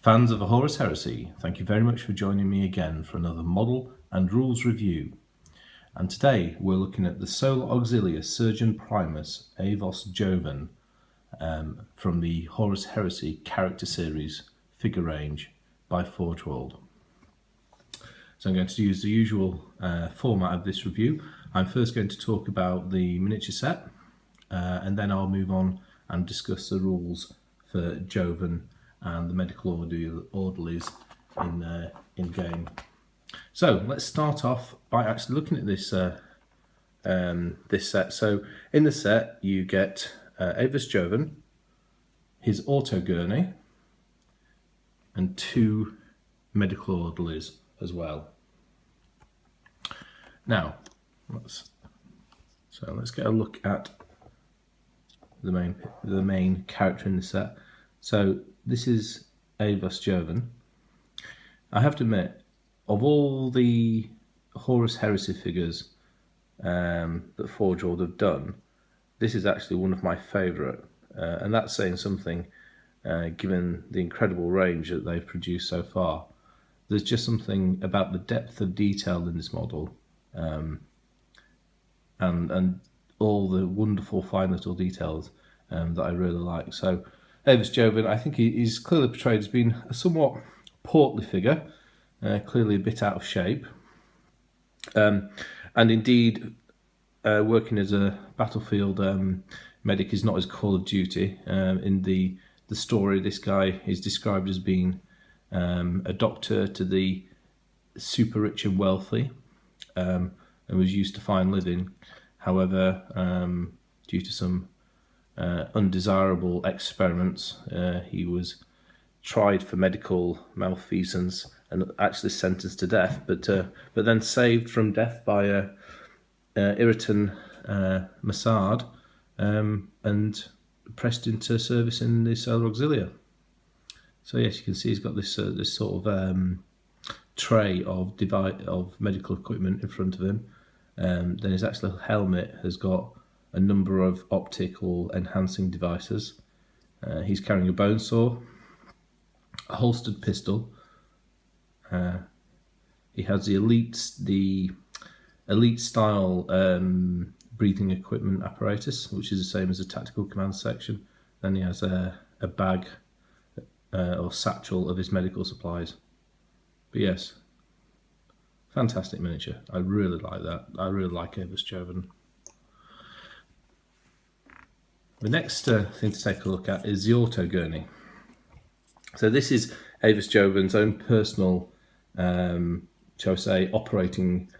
Fans of Horus Heresy, thank you very much for joining me again for another model and rules review. And today we're looking at the Solar Auxilia Surgeon Primus Aevos Jovan from the Horus Heresy Character Series figure range by Forge World. So I'm going to use the usual format of this review. I'm first going to talk about the miniature set and then I'll move on and discuss the rules for Jovan and the Medicae Orderlies in game. So let's start off by actually looking at this this set. So in the set you get Aevos Jovan, his Auto-Gurney, and 2 Medicae Orderlies as well. Now let's get a look at the main character in the set. So this is Aevos Jovan. I have to admit, of all the Horus Heresy figures that Forge World have done, this is actually one of my favourite, and that's saying something given the incredible range that they've produced so far. There's just something about the depth of detail in this model, and all the wonderful fine little details that I really like. So Aevos Jovan, I think he's clearly portrayed as being a somewhat portly figure, clearly a bit out of shape, and indeed working as a battlefield medic is not his call of duty. In the story, this guy is described as being a doctor to the super rich and wealthy, and was used to fine living. However, due to some undesirable experiments, he was tried for medical malfeasance and actually sentenced to death, but then saved from death by Ireton MaSade, and pressed into service in the Solar Auxilia. So yes, you can see he's got this sort of tray of medical equipment in front of him. Then his actual helmet has got a number of optical enhancing devices. He's carrying a bone saw, a holstered pistol. He has the elite style breathing equipment apparatus, which is the same as the tactical command section. Then he has a bag or satchel of his medical supplies. But yes, fantastic miniature. I really like that. I really like Aevos Jovan. The next thing to take a look at is the Auto-Gurney. So this is Aevos Jovan's own personal, shall we say, operating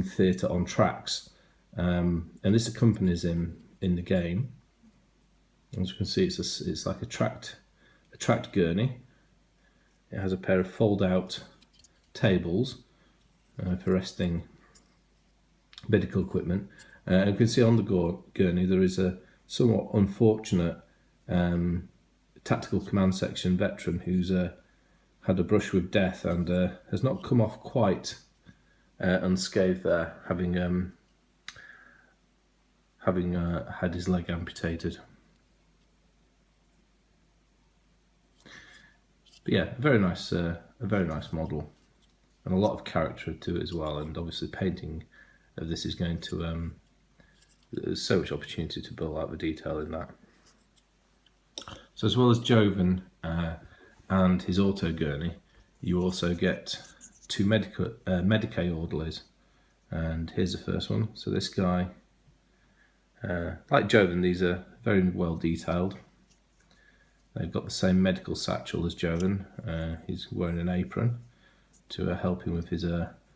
theatre on tracks, and this accompanies him in the game. As you can see, it's like a tracked gurney. It has a pair of fold-out tables for resting medical equipment. You can see on the gurney there is a somewhat unfortunate tactical command section veteran who's had a brush with death and has not come off quite unscathed there, having had his leg amputated. But yeah, a very nice model, and a lot of character to it as well. And obviously, painting of this is going to there's so much opportunity to build out the detail in that. So as well as Jovan and his Auto-Gurney, you also get 2 Medicae Orderlies, and here's the first one. So this guy, like Jovan, these are very well detailed. They've got the same medical satchel as Jovan. He's wearing an apron to help him with his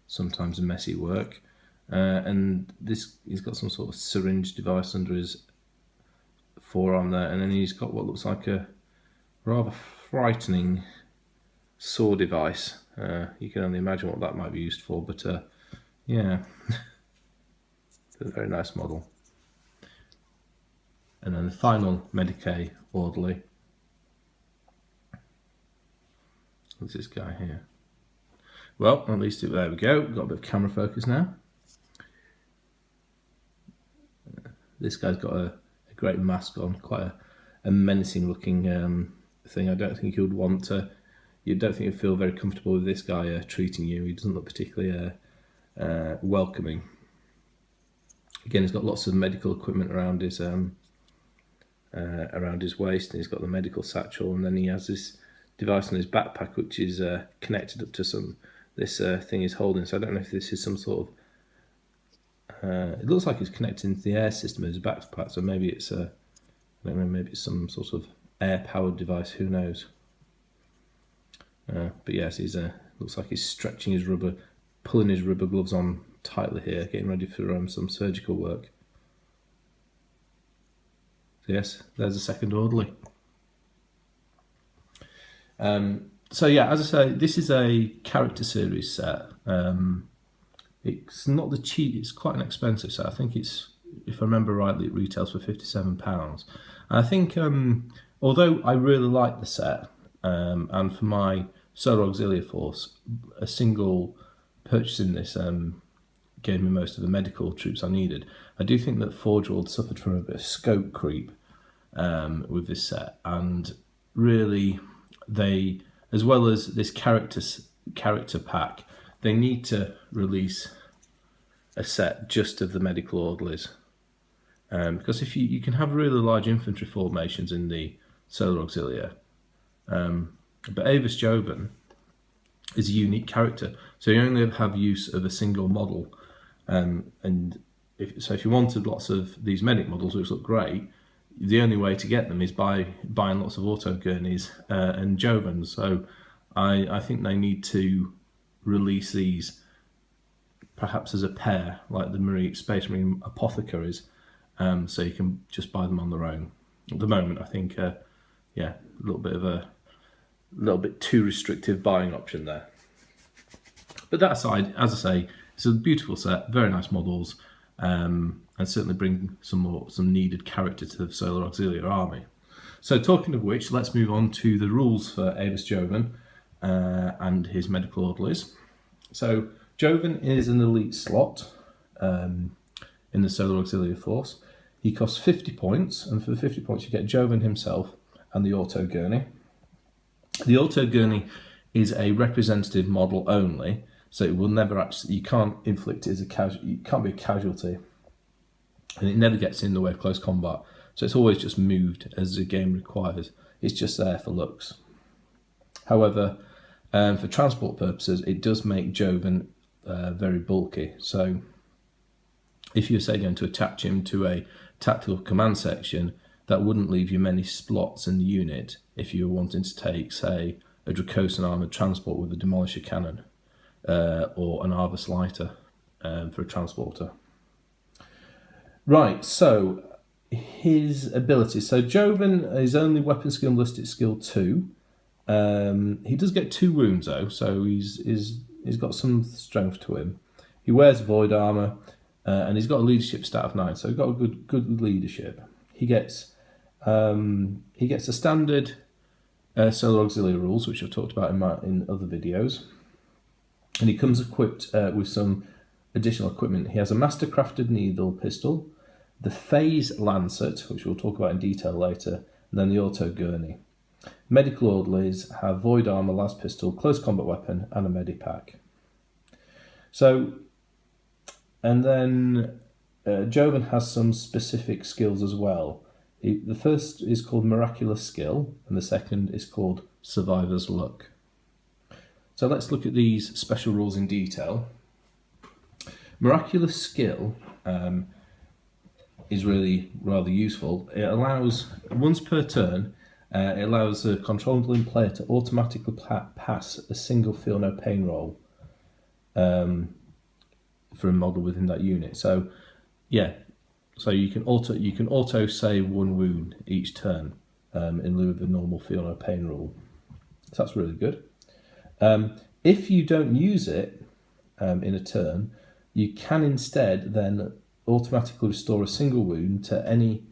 sometimes messy work. And he's got some sort of syringe device under his forearm there, and then he's got what looks like a rather frightening saw device. You can only imagine what that might be used for, but yeah, it's a very nice model. And then the final Medicae Orderly is this guy here. Well, at least there we go. We've got a bit of camera focus now. This guy's got a great mask on, quite a menacing looking thing. I don't think he would want to you don't think you'd feel very comfortable with this guy treating you. He doesn't look particularly welcoming. Again, he's got lots of medical equipment around his waist, and he's got the medical satchel, and then he has this device on his backpack which is connected up to this thing he's holding. So I don't know if this is some sort of it looks like it's connected into the air system of his backpack, so maybe it's I don't know, maybe it's some sort of air powered device, who knows. But yes, he's looks like he's stretching his pulling his rubber gloves on tightly here, getting ready for some surgical work. So yes, there's a second orderly. So yeah, as I say, this is a character series set. It's not the cheap, it's quite an expensive set. I think it's, if I remember rightly, it retails for £57. And I think, although I really like the set, and for my Solar Auxilia force, a single purchasing this gave me most of the medical troops I needed. I do think that Forge World suffered from a bit of scope creep with this set, and really they, as well as this character pack, they need to release a set just of the medical orderlies, because if you can have really large infantry formations in the Solar Auxilia, but Aevos Jovan is a unique character, so you only have use of a single model, and if you wanted lots of these medic models which look great, the only way to get them is by buying lots of Auto-Gurneys and Jovans. So I think they need to release these perhaps as a pair, like the Space Marine Apothecaries, so you can just buy them on their own. At the moment, I think, yeah, a little bit too restrictive buying option there. But that aside, as I say, it's a beautiful set, very nice models, and certainly bring some needed character to the Solar Auxilia army. So talking of which, let's move on to the rules for Aevos Jovan and his medical orderlies. So Jovan is an elite slot in the Solar Auxilia force. He costs 50 points, and for the 50 points you get Jovan himself and the Auto-Gurney. The Auto-Gurney is a representative model only, so it will never actually, you can't inflict it as it can't be a casualty, and it never gets in the way of close combat, so it's always just moved as the game requires. It's just there for looks. However, for transport purposes, it does make Jovan very bulky, so if you're, say, going to attach him to a tactical command section, that wouldn't leave you many slots in the unit if you were wanting to take, say, a Dracosan armoured transport with a demolisher cannon, or an Aevos lighter for a transporter. Right, so his abilities. So Jovan is only weapon skill and ballistic skill 2. He does get 2 wounds though, so he's got some strength to him. He wears void armour, and he's got a leadership stat of 9, so he's got a good leadership. He gets a standard Solar Auxilia rules, which I've talked about in other videos, and he comes equipped with some additional equipment. He has a mastercrafted needle pistol, the Phase Lancet, which we'll talk about in detail later, and then the Auto-Gurney. Medical orderlies have void armour, las pistol, close combat weapon, and a medipack. So, and then Jovan has some specific skills as well. The first is called Miraculous Skill, and the second is called Survivor's Luck. So let's look at these special rules in detail. Miraculous Skill is really rather useful. It allows, once per turn, it allows the controlling player to automatically pass a single feel no pain roll for a model within that unit. So yeah, so you can auto save 1 wound each turn in lieu of the normal feel no pain rule. So that's really good. If you don't use it in a turn, you can instead then automatically restore a single wound to any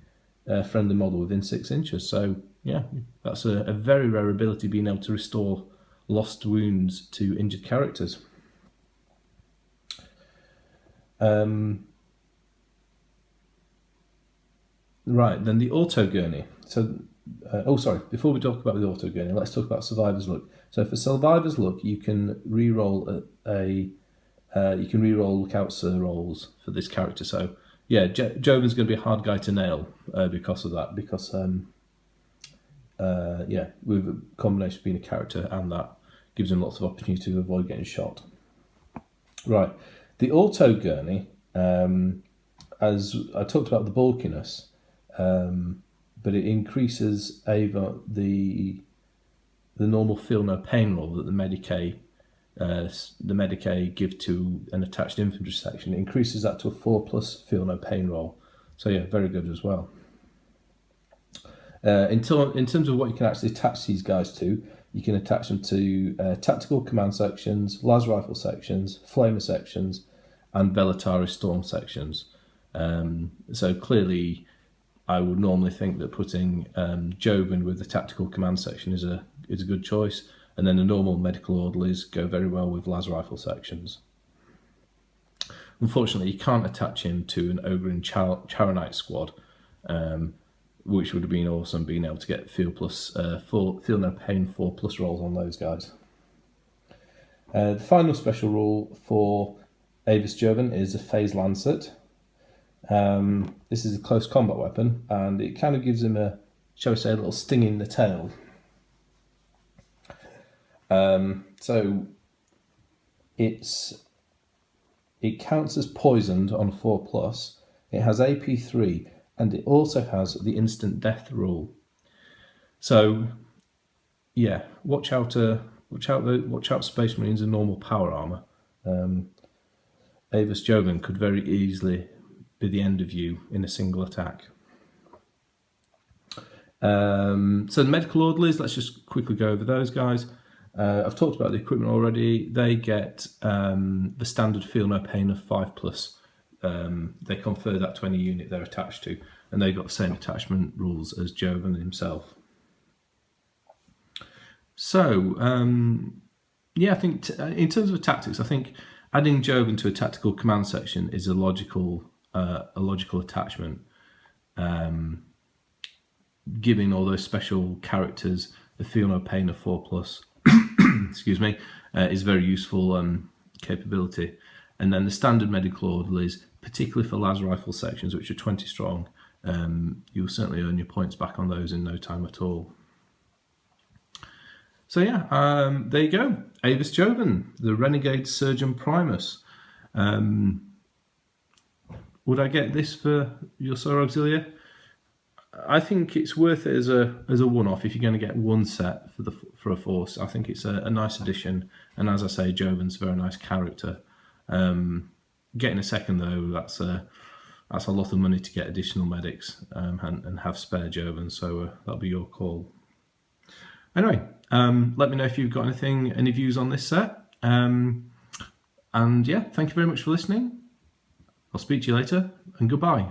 friendly model within 6 inches. So yeah, that's a very rare ability, being able to restore lost wounds to injured characters. Right, then the Auto-Gurney. So oh, sorry. Before we talk about the Auto-Gurney, let's talk about Survivor's Luck. So for Survivor's Luck, you can re-roll you can re-roll Lookout Sir rolls for this character. So yeah, Jovan's going to be a hard guy to nail because of that. Because yeah, with a combination of being a character and that gives him lots of opportunity to avoid getting shot. Right, the Auto-Gurney, as I talked about the bulkiness, but it increases the normal feel no pain roll that the Medicae give to an attached infantry section. It increases that to a 4+ feel no pain roll. So yeah, very good as well. In terms of what you can actually attach these guys to, you can attach them to tactical command sections, las rifle sections, flamer sections, and Velatari storm sections. So clearly, I would normally think that putting Jovan with the tactical command section is a good choice, and then the normal medical orderlies go very well with las rifle sections. Unfortunately, you can't attach him to an Ogre Charonite squad, which would have been awesome, being able to get feel no pain 4+ rolls on those guys. The final special rule for Aevos Jovan is a phase lancet. This is a close combat weapon, and it kind of gives him a, shall we say, a little sting in the tail. So it counts as poisoned on 4+. It has AP3, and it also has the instant death rule. So yeah, watch out Space Marines and normal power armor. Aevos Jovan could very easily be the end of you in a single attack. So the medical orderlies, let's just quickly go over those guys. I've talked about the equipment already. They get the standard feel no pain of 5+. They confer that to any unit they're attached to, and they've got the same attachment rules as Jovan himself. So yeah, I think in terms of tactics, I think adding Jovan to a tactical command section is a logical attachment. Giving all those special characters the feel no pain of 4+, excuse me, is very useful capability. And then the standard medical orderlies, particularly for las rifle sections, which are 20 strong, you'll certainly earn your points back on those in no time at all. So yeah, there you go. Aevos Jovan, the Renegade Surgeon Primus. Would I get this for your Solar Auxilia? I think it's worth it as a one-off if you're going to get one set for a force. I think it's a nice addition, and as I say, Jovan's a very nice character. Getting a second though, that's a lot of money to get additional medics and have spare Jovan. So that'll be your call. Anyway, let me know if you've got any views on this set. And yeah, thank you very much for listening. I'll speak to you later, and goodbye.